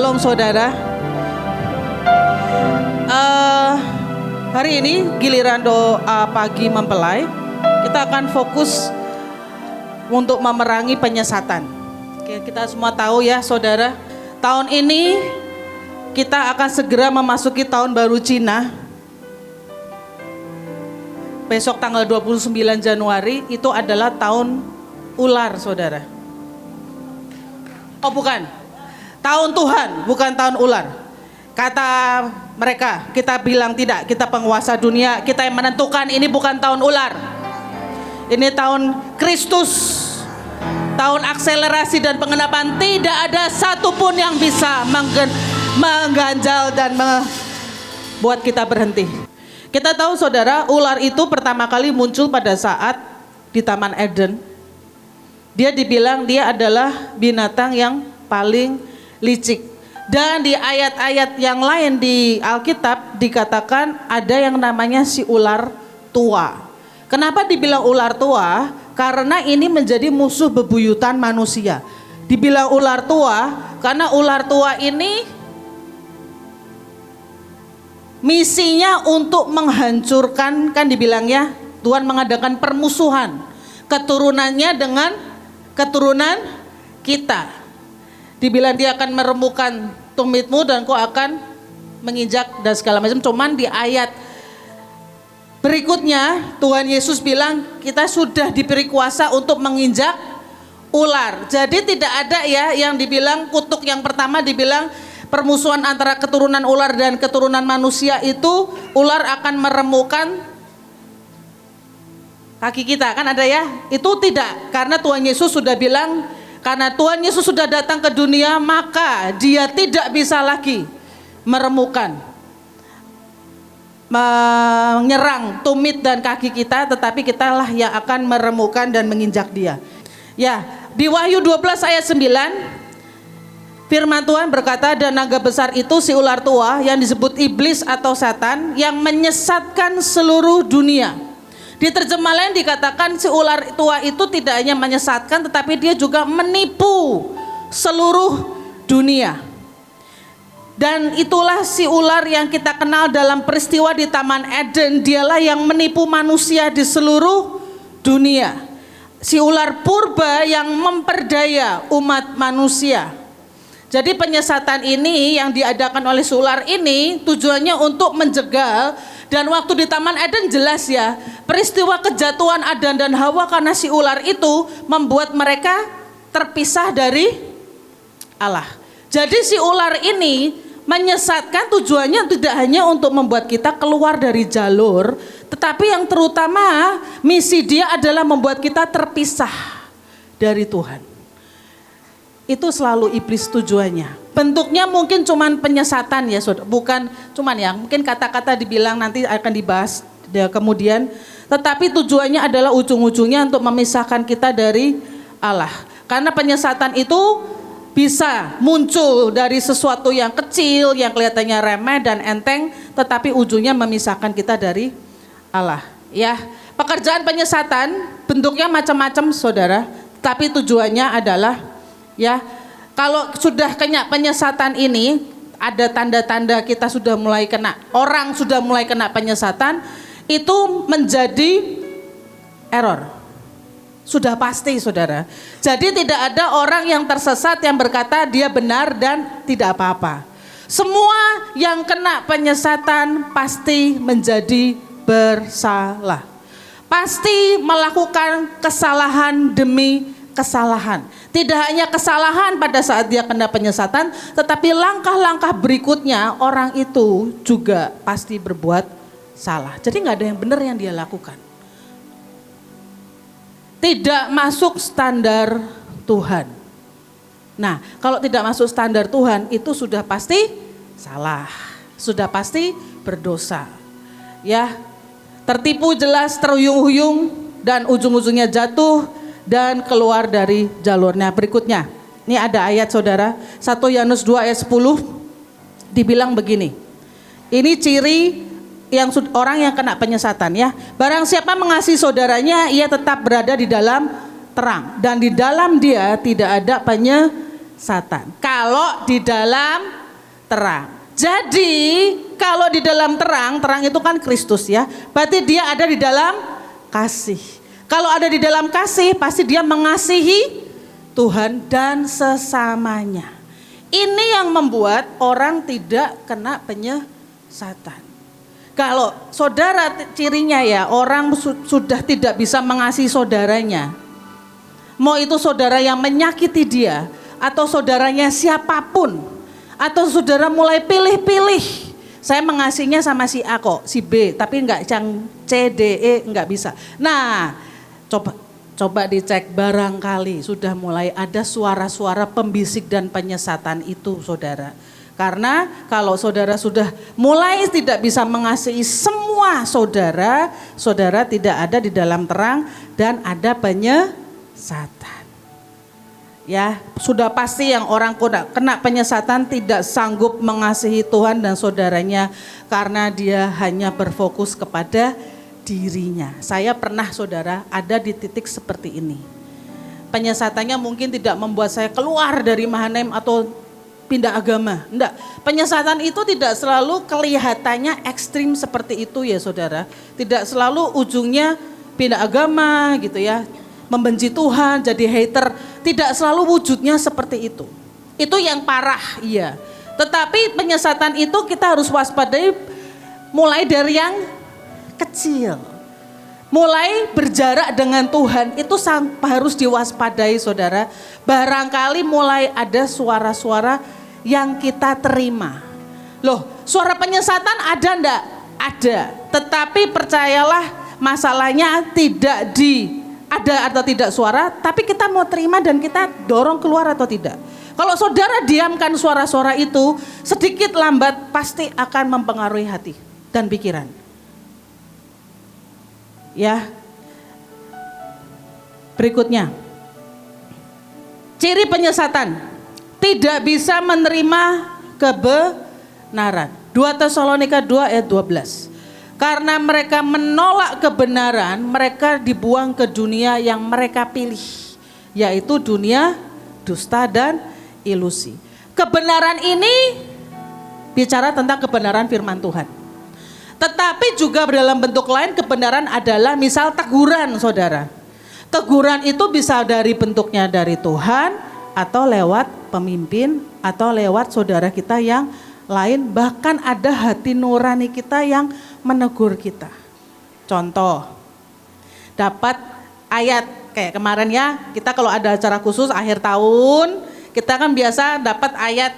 Shalom saudara. Hari ini giliran doa pagi mempelai. Kita akan fokus untuk memerangi penyesatan. Oke, kita semua tahu ya saudara, tahun ini kita akan segera memasuki tahun baru Cina. Besok tanggal 29 Januari itu adalah tahun ular saudara. Oh bukan, tahun Tuhan, bukan tahun ular. Kata mereka, kita bilang tidak, kita penguasa dunia, kita yang menentukan ini bukan tahun ular. Ini tahun Kristus, tahun akselerasi dan pengenapan. Tidak ada satupun yang bisa mengganjal dan membuat kita berhenti. Kita tahu saudara, ular itu pertama kali muncul pada saat di Taman Eden. Dia dibilang dia adalah binatang yang paling licik. Dan di ayat-ayat yang lain di Alkitab dikatakan ada yang namanya si ular tua. Kenapa dibilang ular tua? Karena ini menjadi musuh bebuyutan manusia. Dibilang ular tua karena ular tua ini misinya untuk menghancurkan, kan dibilangnya Tuhan mengadakan permusuhan keturunannya dengan keturunan kita. Dibilang dia akan meremukkan tumitmu dan kau akan menginjak dan segala macam. Cuman di ayat berikutnya Tuhan Yesus bilang kita sudah diberi kuasa untuk menginjak ular. Jadi tidak ada ya yang dibilang kutuk yang pertama dibilang permusuhan antara keturunan ular dan keturunan manusia itu ular akan meremukkan kaki kita, kan ada ya? Itu tidak, karena Tuhan Yesus sudah bilang karena Tuhan Yesus sudah datang ke dunia maka dia tidak bisa lagi menyerang tumit dan kaki kita, tetapi kitalah yang akan meremukkan dan menginjak dia. Ya, di Wahyu 12 ayat 9 firman Tuhan berkata, dan naga besar itu si ular tua yang disebut iblis atau setan yang menyesatkan seluruh dunia. Di terjemah lain dikatakan si ular tua itu tidak hanya menyesatkan tetapi dia juga menipu seluruh dunia. Dan itulah si ular yang kita kenal dalam peristiwa di Taman Eden. Dialah yang menipu manusia di seluruh dunia. Si ular purba yang memperdaya umat manusia. Jadi penyesatan ini yang diadakan oleh si ular ini tujuannya untuk menjegal. Dan waktu di Taman Eden jelas ya, peristiwa kejatuhan Adam dan Hawa karena si ular itu membuat mereka terpisah dari Allah. Jadi si ular ini menyesatkan tujuannya tidak hanya untuk membuat kita keluar dari jalur, tetapi yang terutama misi dia adalah membuat kita terpisah dari Tuhan. Itu selalu iblis tujuannya. Bentuknya mungkin cuman penyesatan ya saudara, bukan cuman ya, mungkin kata-kata dibilang nanti akan dibahas kemudian, tetapi tujuannya adalah ujung-ujungnya untuk memisahkan kita dari Allah. Karena penyesatan itu bisa muncul dari sesuatu yang kecil, yang kelihatannya remeh dan enteng, tetapi ujungnya memisahkan kita dari Allah. Ya, pekerjaan penyesatan bentuknya macam-macam saudara, tapi tujuannya adalah ya, kalau sudah kena penyesatan ini, ada tanda-tanda kita sudah mulai kena, orang sudah mulai kena penyesatan, itu menjadi error. Sudah pasti saudara. Jadi tidak ada orang yang tersesat yang berkata dia benar dan tidak apa-apa. Semua yang kena penyesatan pasti menjadi bersalah. Pasti melakukan kesalahan demi kesalahan. Tidak hanya kesalahan pada saat dia kena penyesatan, tetapi langkah-langkah berikutnya orang itu juga pasti berbuat salah. Jadi nggak ada yang benar yang dia lakukan. Tidak masuk standar Tuhan. Nah, kalau tidak masuk standar Tuhan itu sudah pasti salah, sudah pasti berdosa. Ya, tertipu jelas, terhuyung-huyung dan ujung-ujungnya jatuh dan keluar dari jalurnya. Berikutnya, ini ada ayat saudara, 1 Yohanes 2 ayat 10 dibilang begini. Ini ciri yang orang yang kena penyesatan ya. Barang siapa mengasihi saudaranya, ia tetap berada di dalam terang dan di dalam dia tidak ada penyesatan. penyesatan. Kalau di dalam terang. Jadi kalau di dalam terang, terang itu kan Kristus ya. Berarti dia ada di dalam kasih. Kalau ada di dalam kasih, pasti dia mengasihi Tuhan dan sesamanya. Ini yang membuat orang tidak kena penyesatan. Kalau saudara cirinya ya, orang sudah tidak bisa mengasihi saudaranya. Mau itu saudara yang menyakiti dia, atau saudaranya siapapun, atau saudara mulai pilih-pilih. Saya mengasihinya sama si A kok, si B, tapi enggak yang C, D, E, enggak bisa. Nah, coba dicek, barangkali sudah mulai ada suara-suara pembisik dan penyesatan itu saudara. Karena kalau saudara sudah mulai tidak bisa mengasihi semua saudara, saudara tidak ada di dalam terang dan ada penyesatan. Ya, sudah pasti yang orang kena penyesatan tidak sanggup mengasihi Tuhan dan saudaranya karena dia hanya berfokus kepada dirinya. Saya pernah saudara ada di titik seperti ini. Penyesatannya mungkin tidak membuat saya keluar dari Mahanaim atau pindah agama. Enggak, penyesatan itu tidak selalu kelihatannya ekstrim seperti itu ya saudara. Tidak selalu ujungnya pindah agama gitu ya. Membenci Tuhan, jadi hater. Tidak selalu wujudnya seperti itu. Itu yang parah, iya. Tetapi penyesatan itu kita harus waspadai mulai dari yang kecil. Mulai berjarak dengan Tuhan itu harus diwaspadai saudara. Barangkali mulai ada suara-suara yang kita terima. Loh, suara penyesatan ada enggak? Ada. Tetapi percayalah masalahnya tidak ada atau tidak suara, tapi kita mau terima dan kita dorong keluar atau tidak. Kalau saudara diamkan suara-suara itu, sedikit lambat pasti akan mempengaruhi hati dan pikiran. Ya. Berikutnya. Ciri penyesatan, tidak bisa menerima kebenaran. 2 Tesalonika 2 ayat 12. Karena mereka menolak kebenaran, mereka dibuang ke dunia yang mereka pilih, yaitu dunia dusta dan ilusi. Kebenaran ini bicara tentang kebenaran firman Tuhan. Tetapi juga dalam bentuk lain kebenaran adalah misal teguran saudara. Teguran itu bisa dari bentuknya dari Tuhan atau lewat pemimpin atau lewat saudara kita yang lain. Bahkan ada hati nurani kita yang menegur kita. Contoh, dapat ayat kayak kemarin ya, kita kalau ada acara khusus akhir tahun, kita kan biasa dapat ayat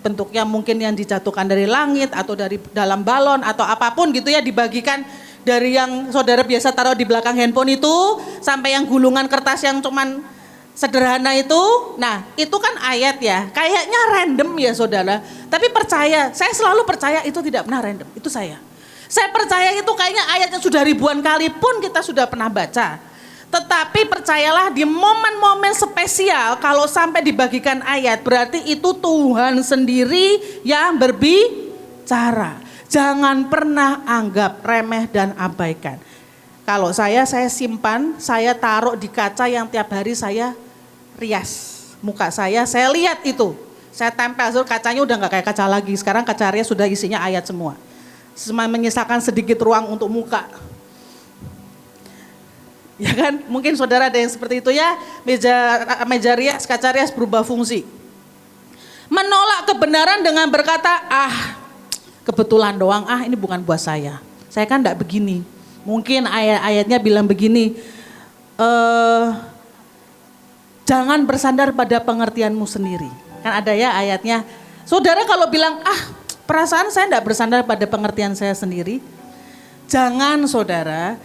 bentuknya mungkin yang dijatuhkan dari langit atau dari dalam balon atau apapun gitu ya, dibagikan dari yang saudara biasa taruh di belakang handphone itu sampai yang gulungan kertas yang cuman sederhana itu. Nah, itu kan ayat ya, kayaknya random ya saudara. Tapi percaya, saya selalu percaya itu tidak pernah random, itu saya. Saya percaya itu kayaknya ayatnya sudah ribuan kali pun kita sudah pernah baca. Tetapi percayalah di momen-momen spesial kalau sampai dibagikan ayat berarti itu Tuhan sendiri yang berbicara. Jangan pernah anggap remeh dan abaikan. Kalau saya simpan, saya taruh di kaca yang tiap hari saya rias. Muka saya lihat itu. Saya tempel, kacanya udah gak kayak kaca lagi. Sekarang kaca rias sudah isinya ayat semua. Menyisakan sedikit ruang untuk muka. Ya kan, mungkin saudara ada yang seperti itu ya, meja rias, kaca rias berubah fungsi. Menolak kebenaran dengan berkata, kebetulan doang, ini bukan buat saya kan enggak begini. Mungkin ayat-ayatnya bilang begini, jangan bersandar pada pengertianmu sendiri. Kan ada ya ayatnya, saudara kalau bilang, perasaan saya enggak bersandar pada pengertian saya sendiri. Jangan saudara,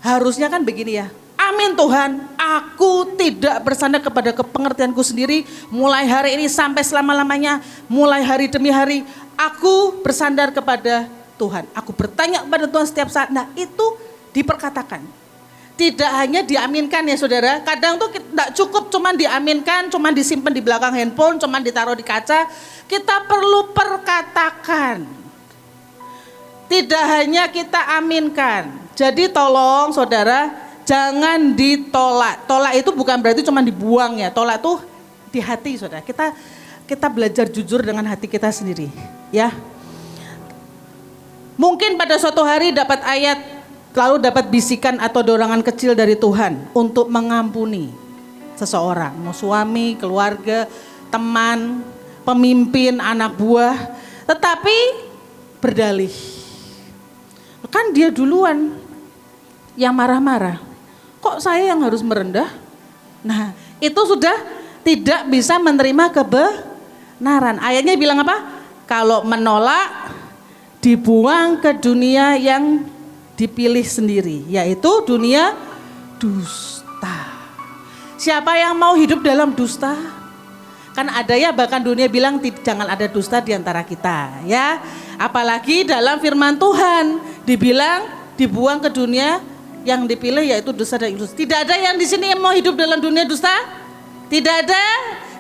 harusnya kan begini ya. Amin Tuhan, aku tidak bersandar kepada pengertianku sendiri. Mulai hari ini sampai selama-lamanya, mulai hari demi hari, aku bersandar kepada Tuhan. Aku bertanya kepada Tuhan setiap saat. Nah itu diperkatakan. Tidak hanya diaminkan ya saudara, kadang tuh tidak cukup cuman diaminkan, cuman disimpan di belakang handphone, cuman ditaruh di kaca. Kita perlu perkatakan. Tidak hanya kita aminkan. Jadi tolong saudara, jangan ditolak. Tolak itu bukan berarti cuman dibuang ya, tolak tuh di hati, saudara. Kita belajar jujur dengan hati kita sendiri, ya. Mungkin pada suatu hari dapat ayat, lalu dapat bisikan atau dorongan kecil dari Tuhan untuk mengampuni seseorang, mau suami, keluarga, teman, pemimpin, anak buah, tetapi berdalih, kan dia duluan yang marah-marah, kok saya yang harus merendah? Nah, itu sudah tidak bisa menerima kebenaran. Ayatnya bilang apa? Kalau menolak, dibuang ke dunia yang dipilih sendiri, yaitu dunia dusta. Siapa yang mau hidup dalam dusta? Kan ada ya, bahkan dunia bilang jangan ada dusta di antara kita, ya. Apalagi dalam firman Tuhan dibilang dibuang ke dunia yang dipilih, yaitu dusta dan ilusi. Tidak ada yang di sini yang mau hidup dalam dunia dusta? Tidak ada.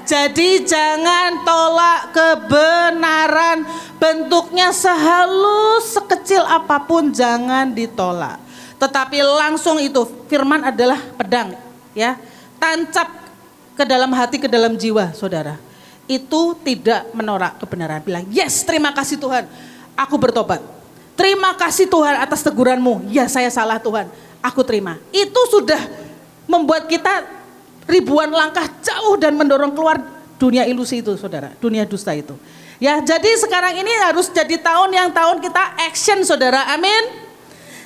Jadi jangan tolak kebenaran, bentuknya sehalus sekecil apapun jangan ditolak. Tetapi langsung itu, firman adalah pedang, ya, tancap ke dalam hati, ke dalam jiwa, saudara. Itu tidak menolak kebenaran. Bilang, yes, terima kasih Tuhan, aku bertobat. Terima kasih Tuhan atas teguranmu. Ya, saya salah Tuhan, aku terima. Itu sudah membuat kita ribuan langkah jauh dan mendorong keluar dunia ilusi itu, saudara, dunia dusta itu. Ya, jadi sekarang ini harus jadi tahun kita action, saudara, amin.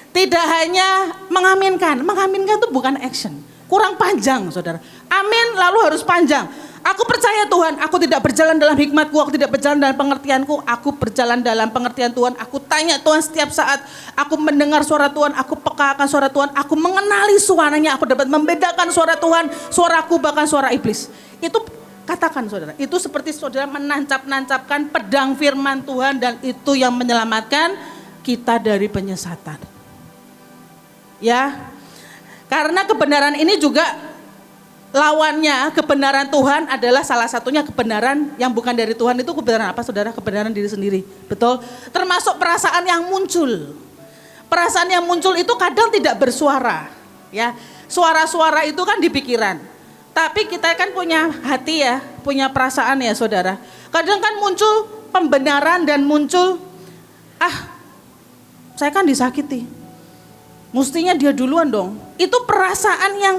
Tidak hanya mengaminkan itu bukan action, kurang panjang, saudara. Amin, lalu harus panjang. Aku percaya Tuhan, aku tidak berjalan dalam hikmatku, aku tidak berjalan dalam pengertianku, aku berjalan dalam pengertian Tuhan. Aku tanya Tuhan setiap saat, aku mendengar suara Tuhan, aku peka akan suara Tuhan, aku mengenali suaranya, aku dapat membedakan suara Tuhan, suaraku bahkan suara iblis. Itu katakan, saudara, itu seperti saudara menancap-nancapkan pedang firman Tuhan, dan itu yang menyelamatkan kita dari penyesatan. Ya, karena kebenaran ini juga lawannya, kebenaran Tuhan adalah salah satunya kebenaran yang bukan dari Tuhan. Itu kebenaran apa, saudara? Kebenaran diri sendiri, betul? Termasuk perasaan yang muncul. Perasaan yang muncul itu kadang tidak bersuara, ya. Suara-suara itu kan di pikiran. Tapi kita kan punya hati ya, punya perasaan ya, saudara. Kadang kan muncul pembenaran dan muncul, saya kan disakiti, mestinya dia duluan dong. Itu perasaan yang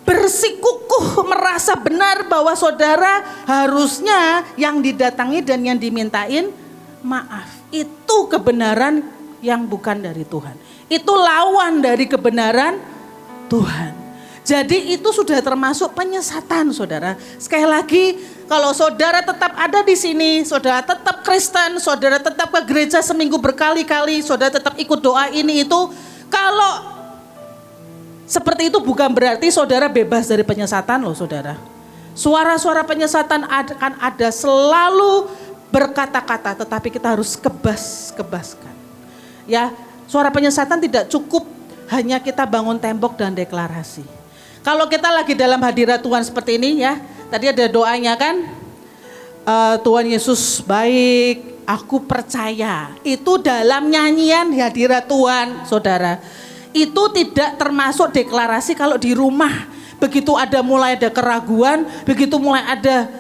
bersikukuh merasa benar bahwa saudara harusnya yang didatangi dan yang dimintain maaf. Itu kebenaran yang bukan dari Tuhan. Itu lawan dari kebenaran Tuhan. Jadi itu sudah termasuk penyesatan, saudara. Sekali lagi, kalau saudara tetap ada di sini, saudara tetap Kristen, saudara tetap ke gereja seminggu berkali-kali, saudara tetap ikut doa ini itu, kalau seperti itu bukan berarti saudara bebas dari penyesatan loh, saudara. Suara-suara penyesatan akan ada selalu berkata-kata, tetapi kita harus kebaskan. Ya, suara penyesatan tidak cukup hanya kita bangun tembok dan deklarasi. Kalau kita lagi dalam hadirat Tuhan seperti ini ya, tadi ada doanya kan, Tuhan Yesus baik, aku percaya. Itu dalam nyanyian hadirat Tuhan, saudara. Itu tidak termasuk deklarasi kalau di rumah. Begitu mulai ada keraguan, begitu mulai ada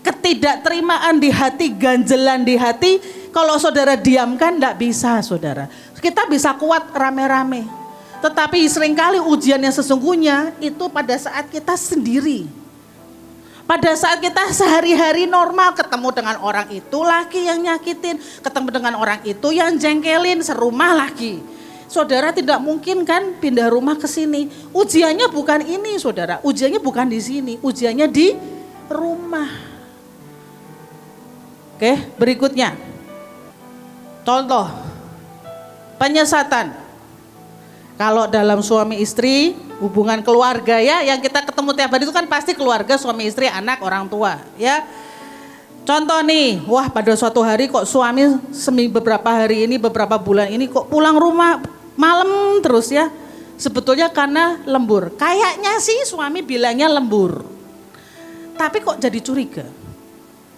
ketidakterimaan di hati, ganjelan di hati, kalau saudara diamkan tidak bisa, saudara. Kita bisa kuat rame-rame. Tetapi seringkali ujian yang sesungguhnya itu pada saat kita sendiri. Pada saat kita sehari-hari normal ketemu dengan orang itu lagi yang nyakitin, ketemu dengan orang itu yang jengkelin, serumah lagi. Saudara tidak mungkin kan pindah rumah ke sini. Ujiannya bukan ini, saudara. Ujiannya bukan di sini, ujiannya di rumah. Oke, berikutnya. Contoh penyesatan. Kalau dalam suami istri, hubungan keluarga ya, yang kita ketemu tiap hari itu kan pasti keluarga, suami istri, anak, orang tua, ya. Contoh nih, wah pada suatu hari kok suami beberapa hari ini, beberapa bulan ini kok pulang rumah malam terus ya. Sebetulnya karena lembur. Kayaknya sih suami bilangnya lembur. Tapi kok jadi curiga.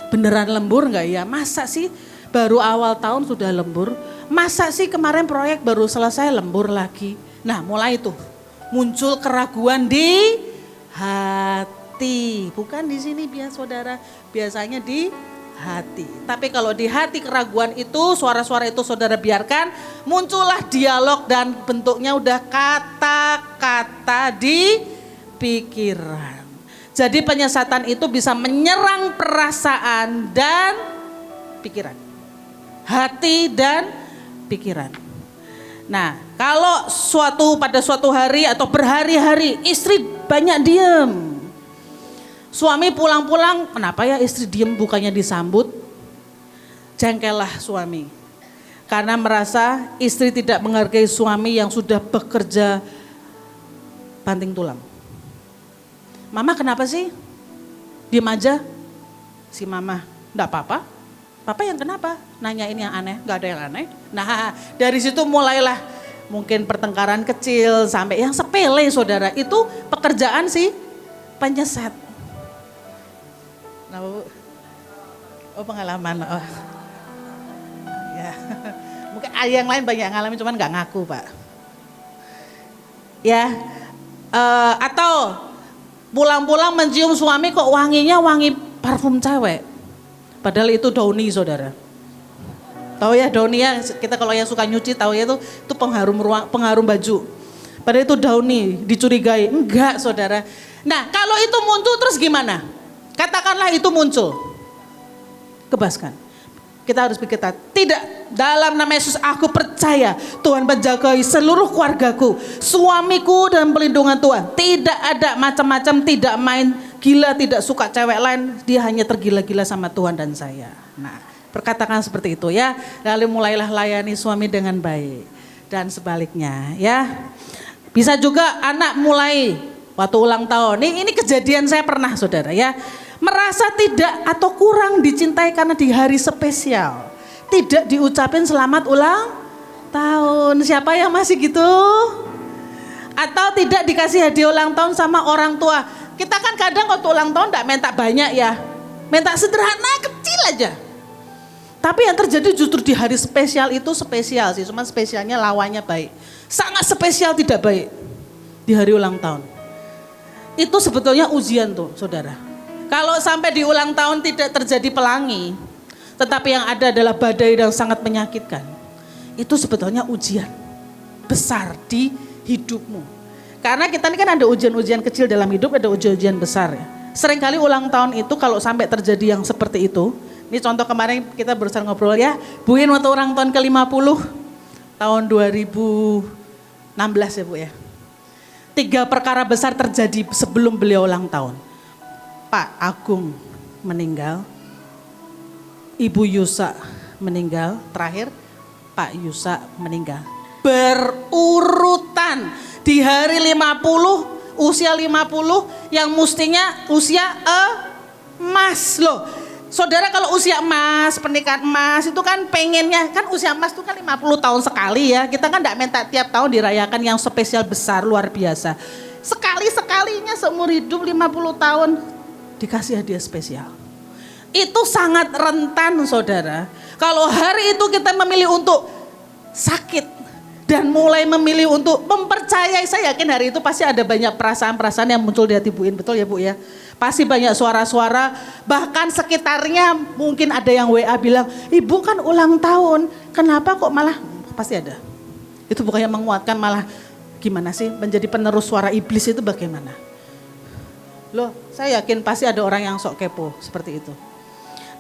Beneran lembur enggak ya? Masa sih baru awal tahun sudah lembur? Masa sih kemarin proyek baru selesai lembur lagi? Nah mulai tuh muncul keraguan di hati. hati, bukan di sini saudara, biasanya di hati. Tapi kalau di hati keraguan itu, suara-suara itu saudara biarkan, muncullah dialog dan bentuknya udah kata-kata di pikiran. Jadi penyesatan itu bisa menyerang perasaan dan pikiran. Hati dan pikiran. Nah, kalau pada suatu hari atau berhari-hari istri banyak diem. Suami pulang-pulang, kenapa ya istri diem bukannya disambut? Jengkellah suami. Karena merasa istri tidak menghargai suami yang sudah bekerja banting tulang. Mama kenapa sih? Diem aja. Si mama, enggak apa-apa. Papa yang kenapa? Nanyain yang aneh, enggak ada yang aneh. Nah, dari situ mulailah mungkin pertengkaran kecil sampai yang sepele saudara. Itu pekerjaan si penyesat. Nah, pengalaman. Oh. Ya. Mungkin yang lain banyak ngalamin cuman nggak ngaku Pak. Ya, atau pulang-pulang mencium suami kok wanginya wangi parfum cewek. Padahal itu Downy saudara. Tahu ya Downy ya, kita kalau yang suka nyuci tahu ya itu pengharum baju. Padahal itu Downy, dicurigai. Enggak saudara. Nah kalau itu muncul terus gimana? Katakanlah itu muncul. Kebaskan. Kita harus berkata, tidak, dalam nama Yesus aku percaya Tuhan menjagai seluruh keluargaku, suamiku dan pelindungan Tuhan. Tidak ada macam-macam, tidak main gila, tidak suka cewek lain, dia hanya tergila-gila sama Tuhan dan saya. Nah, perkatakan seperti itu ya. Lalu mulailah layani suami dengan baik dan sebaliknya ya. Bisa juga anak mulai waktu ulang tahun. Ini kejadian saya pernah saudara ya. Merasa tidak atau kurang dicintai karena di hari spesial. Tidak diucapin selamat ulang tahun. Siapa yang masih gitu? Atau tidak dikasih hadiah ulang tahun sama orang tua. Kita kan kadang waktu ulang tahun tidak minta banyak ya. Minta sederhana kecil aja. Tapi yang terjadi justru di hari spesial itu spesial sih. Cuma spesialnya lawannya baik. Sangat spesial tidak baik di hari ulang tahun. Itu sebetulnya ujian tuh saudara. Kalau sampai di ulang tahun tidak terjadi pelangi, tetapi yang ada adalah badai yang sangat menyakitkan. Itu sebetulnya ujian besar di hidupmu. Karena kita ini kan ada ujian-ujian kecil dalam hidup, ada ujian-ujian besar ya. Seringkali ulang tahun itu kalau sampai terjadi yang seperti itu, ini contoh kemarin kita berusaha ngobrol ya, Bu In waktu ulang tahun ke-50 tahun 2016 ya Bu ya. 3 perkara besar terjadi sebelum beliau ulang tahun. Pak Agung meninggal, Ibu Yusa meninggal, terakhir Pak Yusa meninggal. Berurutan di hari 50, usia 50 yang mestinya usia emas loh. Saudara kalau usia emas, pernikahan emas itu kan pengennya, kan usia emas itu kan 50 tahun sekali ya. Kita kan enggak minta tiap tahun dirayakan yang spesial besar luar biasa. Sekali-sekalinya seumur hidup 50 tahun. Dikasih hadiah spesial. Itu sangat rentan saudara. Kalau hari itu kita memilih untuk sakit dan mulai memilih untuk mempercayai, saya yakin hari itu pasti ada banyak perasaan-perasaan yang muncul di hati Bu In, betul ya Bu ya? Pasti banyak suara-suara, bahkan sekitarnya mungkin ada yang WA bilang, Ibu kan ulang tahun, kenapa kok malah, pasti ada. Itu bukannya menguatkan, malah gimana sih menjadi penerus suara iblis itu bagaimana? Loh, saya yakin pasti ada orang yang sok kepo seperti itu.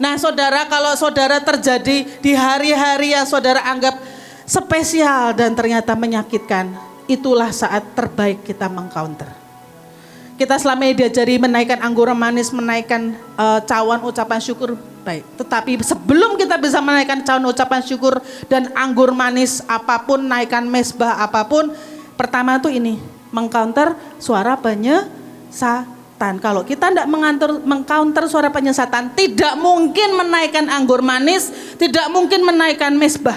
Nah saudara, kalau saudara terjadi di hari-hari yang saudara anggap spesial dan ternyata menyakitkan, itulah saat terbaik kita mengcounter. Kita selama ini diajari menaikkan anggur manis, menaikkan cawan ucapan syukur, baik. Tetapi sebelum kita bisa menaikkan cawan ucapan syukur dan anggur manis apapun, naikkan mesbah apapun, pertama tuh ini, mengcounter suara penyesatan. Kalau kita tidak mengcounter suara penyesatan, tidak mungkin menaikkan anggur manis, tidak mungkin menaikkan mesbah.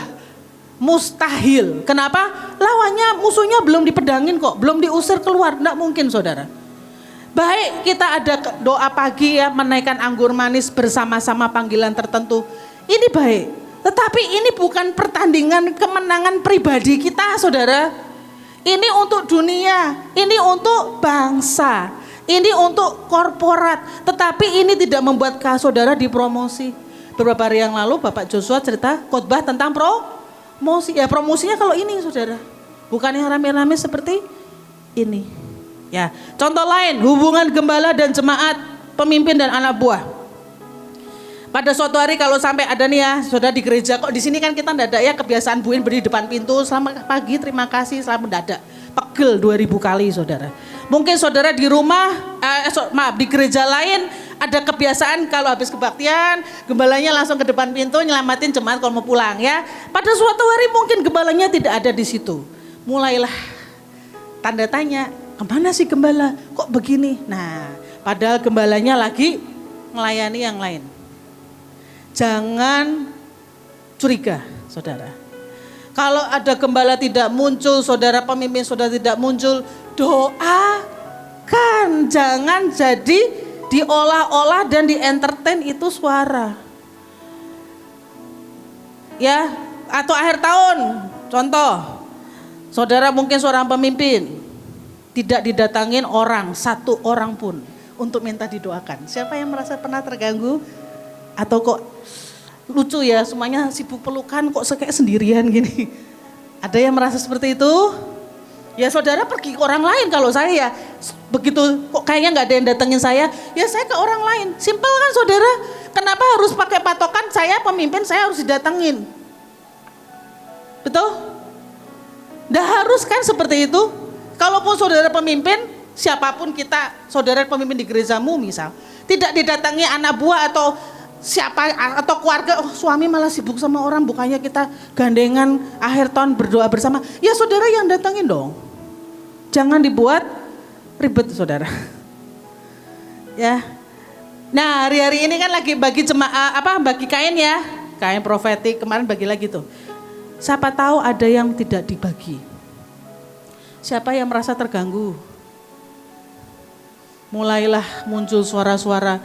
Mustahil. Kenapa? Lawannya, musuhnya belum dipedangin kok, belum diusir keluar, tidak mungkin saudara. Baik kita ada doa pagi ya, menaikkan anggur manis bersama-sama panggilan tertentu, ini baik. Tetapi ini bukan pertandingan kemenangan pribadi kita saudara. Ini untuk dunia, ini untuk bangsa. Ini untuk korporat, tetapi ini tidak membuat saudara dipromosi. Beberapa hari yang lalu Bapak Joshua cerita khotbah tentang promosi. Ya promosinya kalau ini saudara, bukan yang rame-rame seperti ini. Ya, contoh lain hubungan gembala dan jemaat, pemimpin dan anak buah. Pada suatu hari kalau sampai ada nih ya, saudara di gereja, kok di sini kan kita mendadak ya kebiasaan buin berdiri depan pintu, selamat pagi, terima kasih, selamat mendadak. Pegel 2000 kali saudara. Mungkin saudara di rumah, di gereja lain ada kebiasaan kalau habis kebaktian, gembalanya langsung ke depan pintu nyelamatin jemaat kalau mau pulang ya. Pada suatu hari mungkin gembalanya tidak ada di situ. Mulailah tanda tanya, kemana sih gembala? Kok begini? Nah, padahal gembalanya lagi melayani yang lain. Jangan curiga, saudara. Kalau ada gembala tidak muncul, saudara pemimpin saudara tidak muncul, doakan. Jangan jadi diolah-olah dan di-entertain itu suara. Ya, atau akhir tahun, contoh, saudara mungkin seorang pemimpin, tidak didatangin orang, satu orang pun untuk minta didoakan. Siapa yang merasa pernah terganggu? Atau kok lucu ya, semuanya sibuk pelukan kok kayak sendirian gini. Ada yang merasa seperti itu? Ya saudara pergi ke orang lain. Kalau saya ya begitu kok kayaknya gak ada yang datengin saya, ya saya ke orang lain. Simpel kan saudara? Kenapa harus pakai patokan saya pemimpin saya harus didatengin? Betul? Nggak harus kan seperti itu? Kalaupun saudara pemimpin, siapapun kita, saudara pemimpin di gerejamu misal, tidak didatangi anak buah atau siapa atau keluarga, oh suami malah sibuk sama orang, bukannya kita gandengan akhir tahun berdoa bersama. Ya saudara yang datangin dong. Jangan dibuat ribet saudara. Ya. Nah, hari-hari ini kan lagi bagi jemaah bagi kain ya. Kain profetik kemarin bagi lagi tuh. Siapa tahu ada yang tidak dibagi. Siapa yang merasa terganggu? Mulailah muncul suara-suara,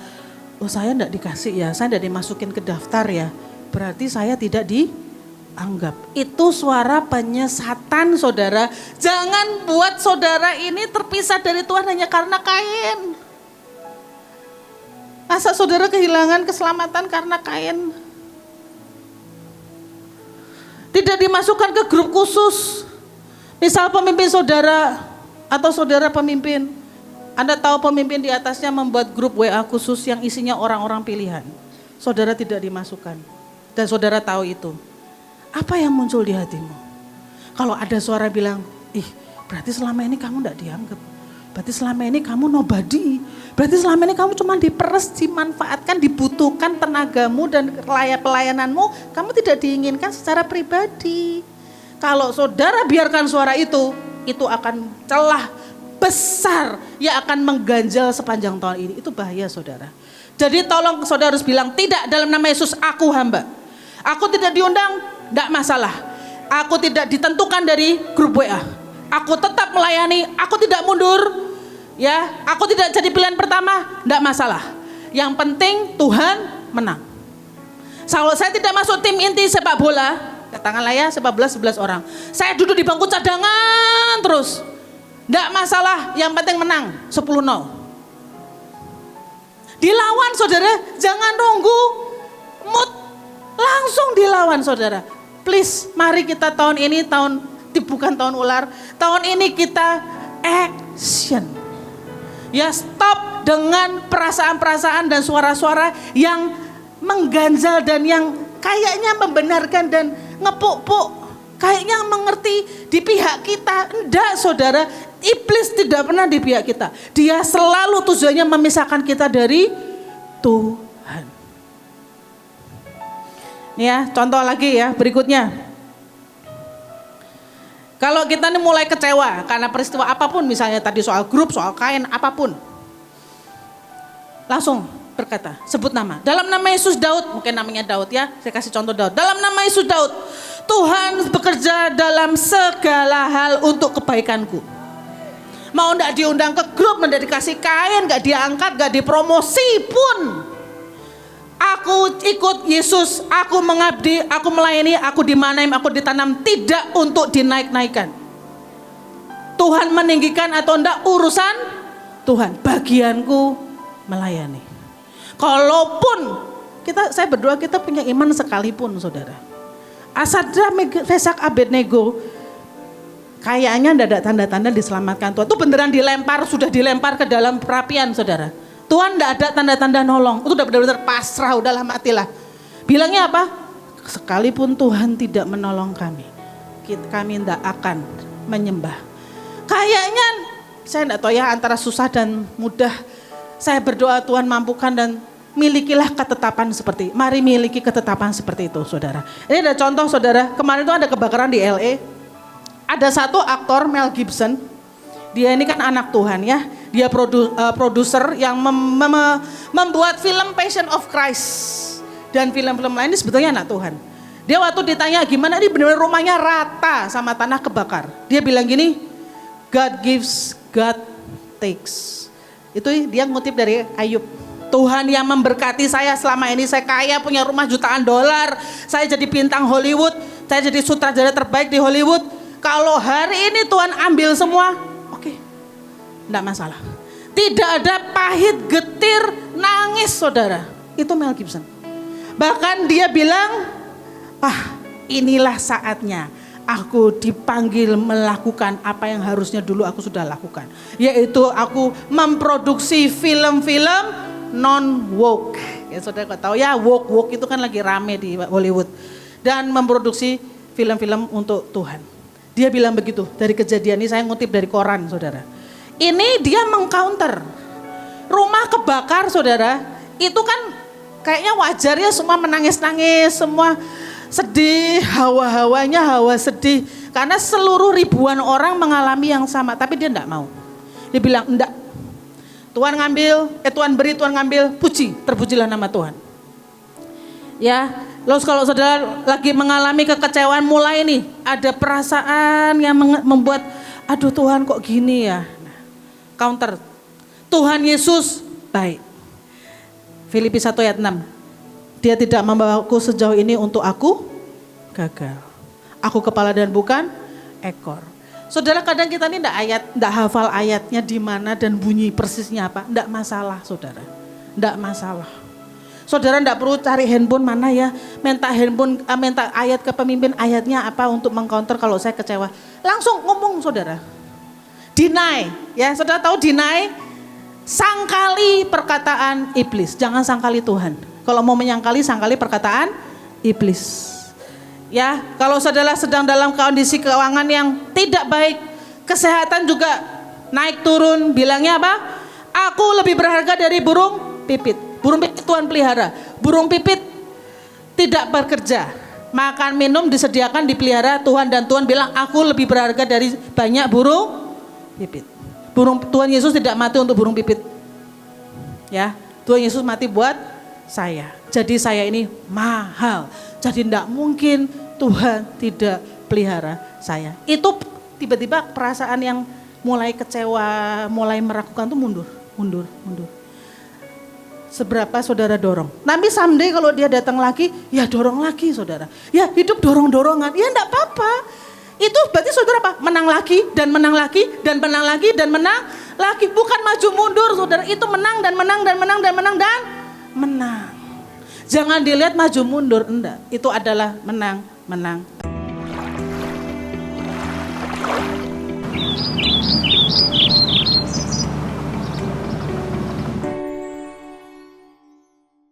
oh saya enggak dikasih ya, saya enggak dimasukin ke daftar ya, berarti saya tidak dianggap. Itu suara penyesatan saudara. Jangan buat saudara ini terpisah dari Tuhan hanya karena kain. Masa saudara kehilangan keselamatan karena kain? Tidak dimasukkan ke grup khusus. Misal pemimpin saudara atau saudara pemimpin, Anda tahu pemimpin di atasnya membuat grup WA khusus yang isinya orang-orang pilihan. Saudara tidak dimasukkan. Dan saudara tahu itu. Apa yang muncul di hatimu? Kalau ada suara bilang, berarti selama ini kamu tidak dianggap. Berarti selama ini kamu nobody. Berarti selama ini kamu cuma diperes, dimanfaatkan, dibutuhkan tenagamu dan pelayananmu. Kamu tidak diinginkan secara pribadi. Kalau saudara biarkan suara itu akan celah besar yang akan mengganjal sepanjang tahun ini. Itu bahaya saudara. Jadi tolong saudara harus bilang, tidak, dalam nama Yesus aku hamba. Aku tidak diundang, tidak masalah. Aku tidak ditentukan dari grup WA. Aku tetap melayani, aku tidak mundur. Ya, aku tidak jadi pilihan pertama, tidak masalah. Yang penting Tuhan menang. Kalau saya tidak masuk tim inti sepak bola, katakanlah ya sepak bola 11 orang. Saya duduk di bangku cadangan terus. Tidak masalah, yang penting menang 10-0. Dilawan saudara, jangan nunggu mood, langsung dilawan saudara. Please, mari kita tahun ini bukan tahun ular, tahun ini kita action. Ya stop dengan perasaan-perasaan dan suara-suara yang mengganjal dan yang kayaknya membenarkan dan ngepuk-puk. Kayaknya mengerti di pihak kita. Enggak saudara, iblis tidak pernah di pihak kita. Dia selalu tujuannya memisahkan kita dari Tuhan. Nih ya, contoh lagi ya berikutnya. Kalau kita ini mulai kecewa karena peristiwa apapun, misalnya tadi soal grup, soal kain, apapun. Langsung berkata, sebut nama. Dalam nama Yesus Daud, mungkin namanya Daud ya, saya kasih contoh Daud. Dalam nama Yesus Daud, Tuhan bekerja dalam segala hal untuk kebaikanku. Mau enggak diundang ke grup, enggak dikasih kain, enggak diangkat, enggak dipromosi pun. Aku ikut Yesus, aku mengabdi, aku melayani, aku dimanain, aku ditanam, tidak untuk dinaik-naikkan. Tuhan meninggikan atau enggak urusan Tuhan, bagianku melayani. Kalaupun saya berdoa kita punya iman sekalipun saudara. Sadrak, Mesak, Abednego kayaknya tidak ada tanda-tanda diselamatkan Tuhan. Itu beneran dilempar, sudah dilempar ke dalam perapian saudara. Tuhan tidak ada tanda-tanda nolong. Itu udah benar-benar pasrah, udahlah matilah. Bilangnya apa? Sekalipun Tuhan tidak menolong kami tidak akan menyembah. Kayaknya saya tidak tahu ya antara susah dan mudah. Saya berdoa Tuhan mampukan dan milikilah ketetapan mari miliki ketetapan seperti itu saudara. Ini ada contoh saudara, kemarin itu ada kebakaran di LA. Ada satu aktor Mel Gibson, dia ini kan anak Tuhan ya. Dia produser yang membuat film Passion of Christ. Dan film-film lain ini sebetulnya anak Tuhan. Dia waktu ditanya gimana, ini benar-benar rumahnya rata sama tanah kebakar. Dia bilang gini, God gives, God takes. Itu dia ngutip dari Ayub. Tuhan yang memberkati saya selama ini, saya kaya punya rumah jutaan dolar. Saya jadi bintang Hollywood, saya jadi sutradara terbaik di Hollywood. Kalau hari ini Tuhan ambil semua, oke, enggak masalah. Tidak ada pahit, getir, nangis saudara. Itu Mel Gibson. Bahkan dia bilang, inilah saatnya aku dipanggil melakukan apa yang harusnya dulu aku sudah lakukan. Yaitu aku memproduksi film-film non-woke. Ya saudara kau tahu ya, woke itu kan lagi rame di Hollywood. Dan memproduksi film-film untuk Tuhan. Dia bilang begitu, dari kejadian ini saya ngutip dari koran saudara. Ini dia mengcounter. Rumah kebakar saudara, itu kan kayaknya wajar ya semua menangis-nangis, semua sedih, hawa-hawanya hawa sedih. Karena seluruh ribuan orang mengalami yang sama, tapi dia enggak mau. Dia bilang, enggak. Tuhan ngambil, Tuhan beri, Tuhan ngambil, terpujilah nama Tuhan. Ya, lalu kalau saudara lagi mengalami kekecewaan mulai nih, ada perasaan yang membuat, aduh Tuhan kok gini ya. Nah, counter, Tuhan Yesus baik. Filipi 1 ayat 6. Dia tidak membawaku sejauh ini untuk aku gagal. Aku kepala dan bukan ekor. Saudara kadang kita ini enggak hafal ayatnya di mana dan bunyi persisnya apa. Enggak masalah saudara. Enggak masalah. Saudara enggak perlu cari handphone mana ya. Minta ayat ke pemimpin ayatnya apa untuk mengcounter kalau saya kecewa. Langsung ngomong saudara. Deny. Ya saudara tahu deny? Sangkali perkataan iblis. Jangan sangkali Tuhan. Kalau mau menyangkali, sangkali perkataan iblis. Ya, kalau saudara sedang dalam kondisi keuangan yang tidak baik, kesehatan juga naik turun, bilangnya apa? Aku lebih berharga dari burung pipit. Burung pipit Tuhan pelihara. Burung pipit tidak bekerja. Makan minum disediakan dipelihara Tuhan, dan Tuhan bilang aku lebih berharga dari banyak burung pipit. Tuhan Yesus tidak mati untuk burung pipit. Ya, Tuhan Yesus mati buat saya. Jadi saya ini mahal. Jadi tidak mungkin Tuhan tidak pelihara saya. Itu tiba-tiba perasaan yang mulai kecewa, mulai meragukan tuh mundur. Seberapa saudara dorong. Nanti someday kalau dia datang lagi, ya dorong lagi saudara. Ya hidup dorong-dorongan. Ya enggak apa-apa. Itu berarti saudara apa? Menang lagi dan menang lagi dan menang lagi dan menang lagi. Bukan maju mundur saudara. Itu menang dan menang dan menang dan menang dan menang. Jangan dilihat maju mundur, enggak. Itu adalah menang.